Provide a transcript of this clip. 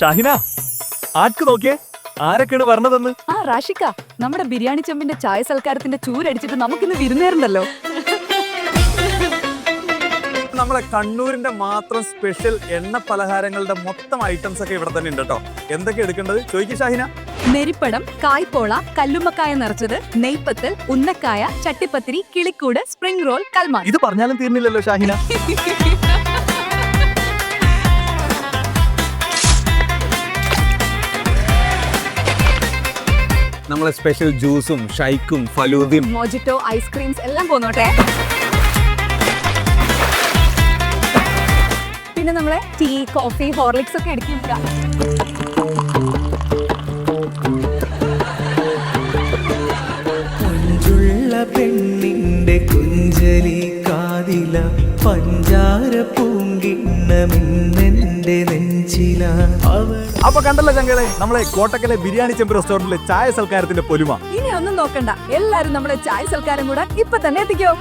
ഷാഹിന, ആർക്ക് നോക്കിയേ, ആരൊക്കെയാണ് പറഞ്ഞതെന്ന്? ആ റാഷിക്ക, നമ്മുടെ ബിരിയാണി ചെമ്പിന്റെ ചായ സൽക്കാരത്തിന്റെ ചൂരടിച്ചിട്ട് നമുക്കിന്ന് വിരുന്നേറുണ്ടല്ലോ. നമ്മളെ കണ്ണൂരിന്റെ മാത്രം സ്പെഷ്യൽ എണ്ണ പലഹാരങ്ങളുടെ മൊത്തം ഐറ്റംസ് ഒക്കെ ഇവിടെ തന്നെ ഉണ്ട് കേട്ടോ. എന്തൊക്കെ എടുക്കേണ്ടത് ചോദിക്കും ഷാഹിന. നെരിപ്പടം, കായ്പോള, കല്ലുമ്മക്കായ നിറച്ചത്, നെയ്പ്പത്തൽ, ഉന്നക്കായ, ചട്ടിപ്പത്തിരി, കിളിക്കൂട്, സ്പ്രിംഗ് റോൾ, കൽമാൻ. ഇത് പറഞ്ഞാലും തീർന്നില്ലല്ലോ ഷാഹിന. നമ്മളെ സ്പെഷ്യൽ ജ്യൂസും ഷൈക്കും ഫലൂദയും മോജിറ്റോ, ഐസ്ക്രീംസ് എല്ലാം പോന്നോട്ടെ. പിന്നെ നമ്മളെ ടീ, കോഫി, ഹോർലിക്സ് ഒക്കെ എടുക്കില്ല. പെണ്ണിന്റെ കുഞ്ചലി കാതില പഞ്ചാര പൂങ്കിണ്ണമെന്നെ നെഞ്ചില. അപ്പൊ കണ്ടല്ലോ ചങ്കളെ, നമ്മളെ കോട്ടക്കലെ ബിരിയാണി ചെമ്പ് റെസ്റ്റോറന്റിലെ ചായ സൽക്കാരത്തിന്റെ പൊലിമ. ഇനി ഒന്നും നോക്കണ്ട, എല്ലാരും നമ്മളെ ചായ സൽക്കാരം കൂടെ ഇപ്പൊ തന്നെ എത്തിക്കോ.